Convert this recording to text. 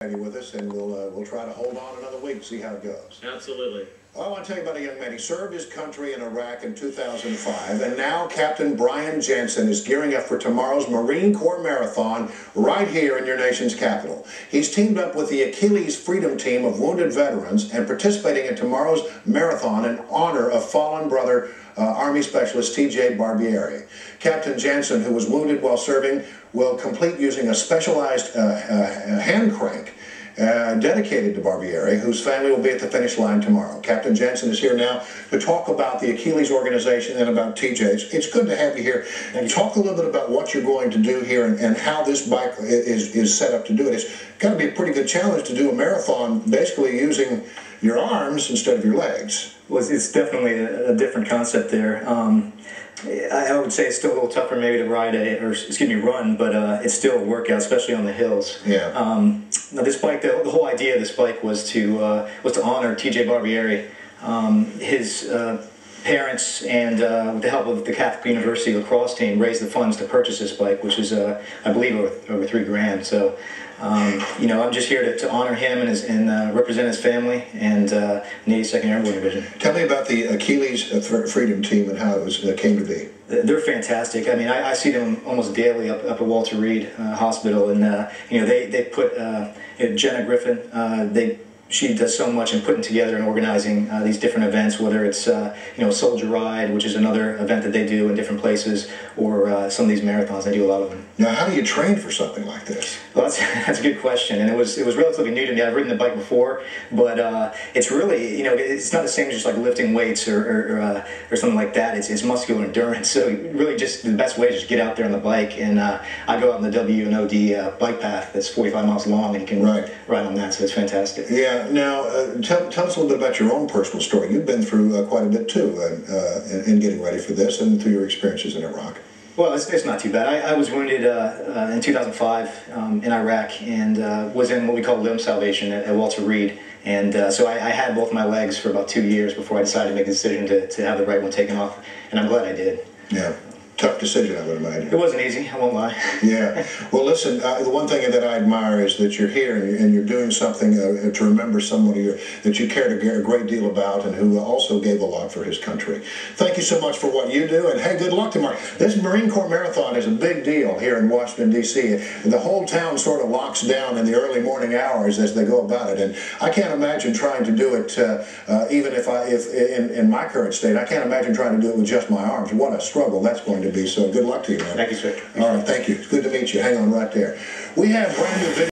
With us, and we'll try to hold on another week, see how it goes. Absolutely. Well, I want to tell you about a young man. He served his country in Iraq in 2005, and now Captain Brian Jantzen is gearing up for tomorrow's Marine Corps Marathon right here in your nation's capital. He's teamed up with the Achilles Freedom Team of wounded veterans and participating in tomorrow's marathon in honor of fallen brother Army Specialist TJ Barbieri. Captain Jantzen, who was wounded while serving, will complete using a specialized hand crank dedicated to Barbieri, whose family will be at the finish line tomorrow. Captain Jantzen is here now to talk about the Achilles organization and about TJ. It's good to have you here. And talk a little bit about what you're going to do here and how this bike is set up to do it. It's got to be a pretty good challenge to do a marathon basically using your arms instead of your legs. Well, it's definitely a different concept there. I would say it's still a little tougher maybe to run, but it's still a workout, especially on the hills. Yeah. Now this bike, the whole idea of this bike was to honor TJ Barbieri. His parents and with the help of the Catholic University lacrosse team raised the funds to purchase this bike, which is I believe over $3 grand. So you know, I'm just here to honor him and represent his family and the 82nd Airborne Division. Tell me about the Achilles Freedom Team and how it came to be. They're fantastic. I mean, I see them almost daily up at Walter Reed Hospital, and you know, they put Jenna Griffin. She does so much in putting together and organizing these different events, whether it's you know, Soldier Ride, which is another event that they do in different places, or some of these marathons. They do a lot of them. Now, how do you train for something like this? Well, that's a good question, and it was relatively new to me. I've ridden the bike before, but it's really, you know, it's not the same as just like lifting weights or something like that. It's muscular endurance. So really, just the best way is just get out there on the bike, and I go out on the W&OD bike path that's 45 miles long, and you can ride on that. So it's fantastic. Yeah. Now, tell us a little bit about your own personal story. You've been through quite a bit too in getting ready for this, and through your experiences in Iraq. Well, it's not too bad. I was wounded in 2005 in Iraq, and was in what we call limb salvation at Walter Reed. And so I had both my legs for about 2 years before I decided to make a decision to have the right one taken off, and I'm glad I did. Yeah. Tough decision, I would imagine. It wasn't easy, I won't lie. Yeah. Well, listen, the one thing that I admire is that you're here and you're doing something to remember somebody that you cared a great deal about and who also gave a lot for his country. Thank you so much for what you do, and hey, good luck tomorrow. This Marine Corps Marathon is a big deal here in Washington, D.C. The whole town sort of locks down in the early morning hours as they go about it, and I can't imagine trying to do it, even if in my current state, I can't imagine trying to do it with just my arms. What a struggle that's going to be. So good luck to you, man. Thank you, sir. All right, thank you. It's good to meet you. Hang on right there. We have brand new video.